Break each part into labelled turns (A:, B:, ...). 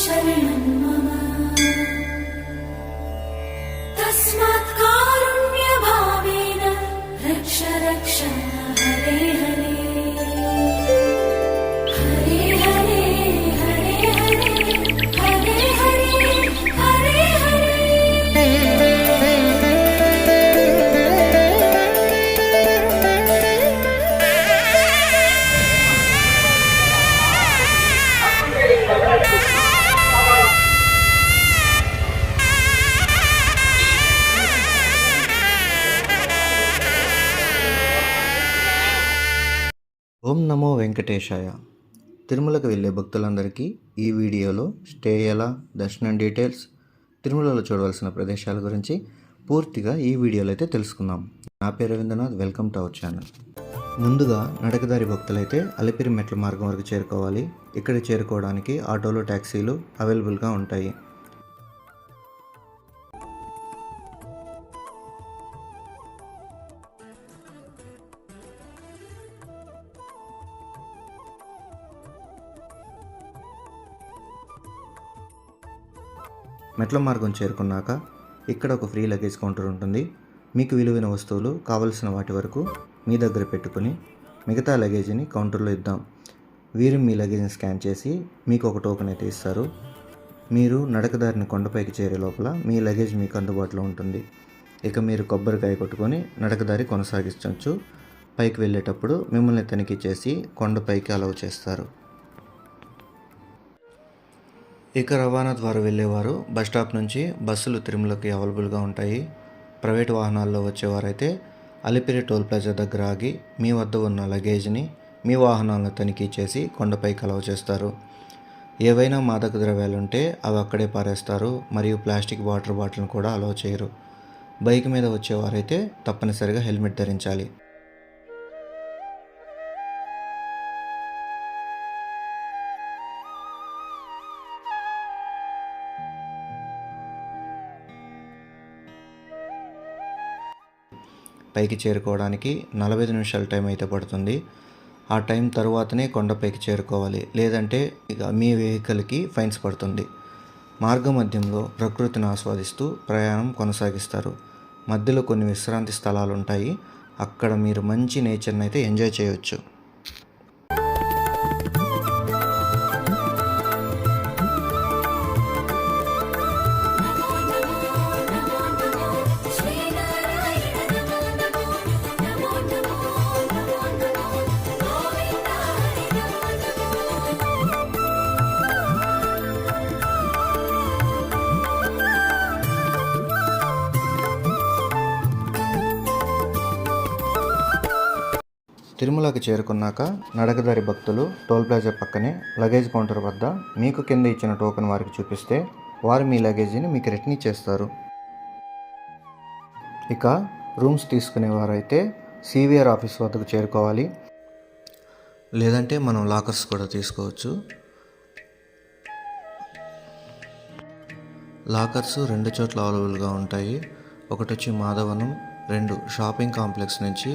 A: शरणं मम तस्मात् कारुण्यभावेन रक्ष रक्ष हरे हरे हरे हरे हरे हरे हरे हरे
B: ఓం నమో వెంకటేశాయ. తిరుమలకు వెళ్ళే భక్తులందరికీ ఈ వీడియోలో స్టే ఎలా, దర్శనం డీటెయిల్స్, తిరుమలలో చూడవలసిన ప్రదేశాల గురించి పూర్తిగా ఈ వీడియోలో అయితే తెలుసుకుందాం. నా పేరు Ravindranath. Welcome to our channel. ముందుగా నడకదారి భక్తులైతే అలిపిరి మెట్ల మార్గం వరకు చేరుకోవాలి. ఇక్కడికి చేరుకోవడానికి ఆటోలు, ట్యాక్సీలు అవైలబుల్గా ఉంటాయి. మెట్ల మార్గం చేరుకున్నాక ఇక్కడ ఒక ఫ్రీ లగేజ్ కౌంటర్ ఉంటుంది. మీకు విలువైన వస్తువులు కావలసిన వాటి వరకు మీ దగ్గర పెట్టుకుని మిగతా లగేజీని కౌంటర్లో ఇద్దాం. వీరు మీ లగేజ్ని స్కాన్ చేసి మీకు ఒక టోకెన్ అయితే ఇస్తారు. మీరు నడకదారిని కొండపైకి చేరే లోపల మీ లగేజ్ మీకు అందుబాటులో ఉంటుంది. ఇక మీరు కొబ్బరికాయ కొట్టుకొని నడకదారి కొనసాగించవచ్చు. పైకి వెళ్ళేటప్పుడు మిమ్మల్ని తనిఖీ చేసి కొండపైకి అలౌ చేస్తారు. ఇక రవాణా ద్వారా వెళ్ళేవారు బస్టాప్ నుంచి బస్సులు తిరుమలకి అవైలబుల్గా ఉంటాయి. ప్రైవేట్ వాహనాల్లో వచ్చేవారైతే అలిపిరి టోల్ ప్లాజా దగ్గర ఆగి మీ వద్ద ఉన్న లగేజ్ని మీ వాహనాలను తనిఖీ చేసి కొండపైకి అలౌ చేస్తారు. ఏవైనా మాదక ద్రవ్యాలు ఉంటే అవి అక్కడే పారేస్తారు. మరియు ప్లాస్టిక్ వాటర్ బాటిల్ని కూడా అలౌ చేయరు. బైక్ మీద వచ్చేవారైతే తప్పనిసరిగా హెల్మెట్ ధరించాలి. పైకి చేరుకోవడానికి 45 నిమిషాల టైం అయితే పడుతుంది. ఆ టైం తర్వాతనే కొండపైకి చేరుకోవాలి, లేదంటే ఇక మీ వెహికల్కి ఫైన్స్ పడుతుంది. మార్గ మధ్యంలో ప్రకృతిని ఆస్వాదిస్తూ ప్రయాణం కొనసాగిస్తారు. మధ్యలో కొన్ని విశ్రాంతి స్థలాలు ఉంటాయి. అక్కడ మీరు మంచి నేచర్ని అయితే ఎంజాయ్ చేయవచ్చు. తిరుమలకి చేరుకున్నాక నడకదారి భక్తులు టోల్ ప్లాజా పక్కనే లగేజ్ కౌంటర్ వద్ద మీకు కింద ఇచ్చిన టోకెన్ వారికి చూపిస్తే వారు మీ లగేజీని మీకు రిటర్న్ ఇచ్చేస్తారు. ఇక రూమ్స్ తీసుకునేవారైతే సివిఆర్ ఆఫీస్ వద్దకు చేరుకోవాలి, లేదంటే మనం లాకర్స్ కూడా తీసుకోవచ్చు. లాకర్స్ 2 చోట్ల అవైలబుల్గా ఉంటాయి. ఒకటి వచ్చి మాధవనం, 2 షాపింగ్ కాంప్లెక్స్ నుంచి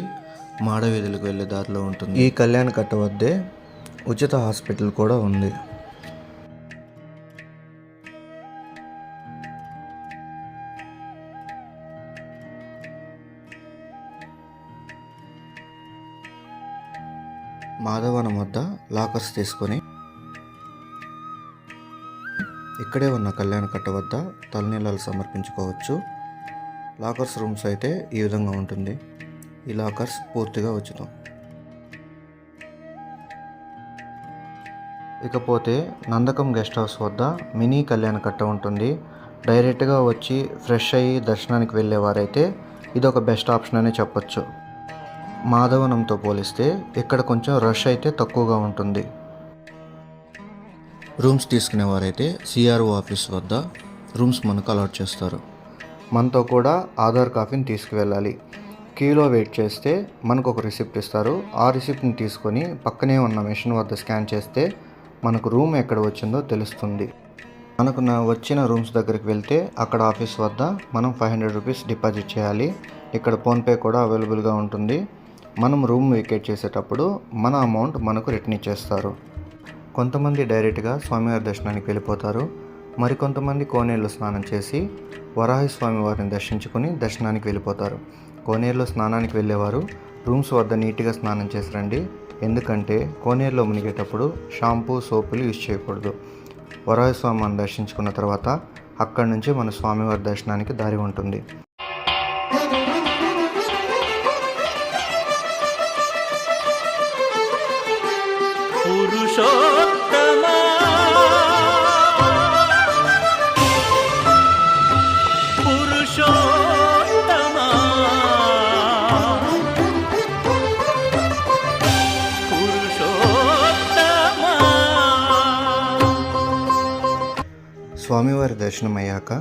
B: మాడవీధులకు వెళ్ళే దారిలో ఉంటుంది. ఈ కళ్యాణ కట్ట వద్దే ఉచిత హాస్పిటల్ కూడా ఉంది. మాధవనం వద్ద లాకర్స్ తీసుకొని ఇక్కడే ఉన్న కళ్యాణ కట్ట వద్ద తలనీలాలు సమర్పించుకోవచ్చు. లాకర్స్ రూమ్స్ అయితే ఈ విధంగా ఉంటుంది. ఈ లాకర్స్ పూర్తిగా ఉచితం. ఇకపోతే నందకం గెస్ట్ హౌస్ వద్ద మినీ కళ్యాణ కట్ట ఉంటుంది. డైరెక్ట్గా వచ్చి ఫ్రెష్ అయ్యి దర్శనానికి వెళ్ళేవారైతే ఇదొక బెస్ట్ ఆప్షన్ అనే చెప్పొచ్చు. మాధవనంతో పోలిస్తే ఇక్కడ కొంచెం రష్ అయితే తక్కువగా ఉంటుంది. రూమ్స్ తీసుకునేవారైతే సిఆర్ఓ ఆఫీస్ వద్ద రూమ్స్ మనకు అలాట్ చేస్తారు. మనతో కూడా ఆధార్ కాపీని తీసుకువెళ్ళాలి. క్యూలో వెయిట్ చేస్తే మనకు ఒక రిసిప్ట్ ఇస్తారు. ఆ రిసిప్ట్ని తీసుకొని పక్కనే ఉన్న మెషిన్ వద్ద స్కాన్ చేస్తే మనకు రూమ్ ఎక్కడ వచ్చిందో తెలుస్తుంది. మనకు వచ్చిన రూమ్స్ దగ్గరికి వెళ్తే అక్కడ ఆఫీస్ వద్ద మనం 500 రూపీస్ డిపాజిట్ చేయాలి. ఇక్కడ ఫోన్పే కూడా అవైలబుల్గా ఉంటుంది. మనం రూమ్ వేకేట్ చేసేటప్పుడు మన అమౌంట్ మనకు రిటర్న్ ఇచ్చేస్తారు. కొంతమంది డైరెక్ట్గా స్వామివారి దర్శనానికి వెళ్ళిపోతారు. మరికొంతమంది కోనేరులో స్నానం చేసి వరాహి స్వామి వారిని దర్శించుకుని దర్శనానికి వెళ్ళిపోతారు. కోనేరులో స్నానానికి వెళ్ళేవారు రూమ్స్ వద్ద నీట్గా స్నానం చేసి రండి. ఎందుకంటే కోనేరులో మునిగేటప్పుడు షాంపూ సోపులు యూజ్ చేయకూడదు. వరాహి స్వామిని దర్శించుకున్న తర్వాత అక్కడి నుంచి మన స్వామివారి దర్శనానికి దారి ఉంటుంది.
C: పురుషోత్తమా పురుషోత్తమా పురుషోత్తమా.
B: స్వామివారి దర్శనం అయ్యాక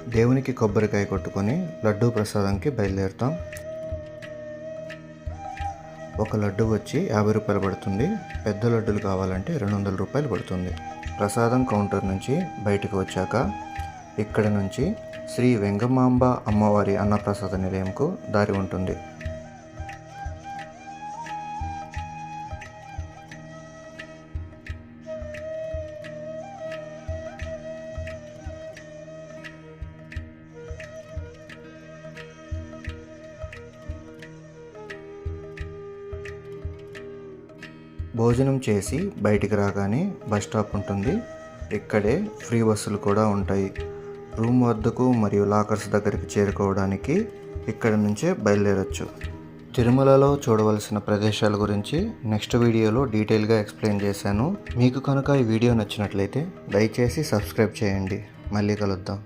B: దేవునికి కొబ్బరికాయ కొట్టుకొని లడ్డూ ప్రసాదంకి బయలుదేరుతాం. ఒక లడ్డు వచ్చి 50 రూపాయలు పడుతుంది. పెద్ద లడ్డులు కావాలంటే 200 రూపాయలు పడుతుంది. ప్రసాదం కౌంటర్ నుంచి బయటకు వచ్చాక ఇక్కడ నుంచి శ్రీ వెంగమాంబ అమ్మవారి అన్నప్రసాద నిలయంకు దారి ఉంటుంది. భోజనం చేసి బయటికి రాగానే బస్ స్టాప్ ఉంటుంది. ఇక్కడే ఫ్రీ బస్సులు కూడా ఉంటాయి. రూమ్ వద్దకు మరియు లాకర్స్ దగ్గరికి చేరుకోవడానికి ఇక్కడ నుంచే బయలుదేరచ్చు. తిరుమలలో చూడవలసిన ప్రదేశాల గురించి నెక్స్ట్ వీడియోలో డీటెయిల్గా ఎక్స్ప్లెయిన్ చేశాను. మీకు కనుక ఈ వీడియో నచ్చినట్లయితే దయచేసి సబ్స్క్రైబ్ చేయండి. మళ్ళీ కలుద్దాం.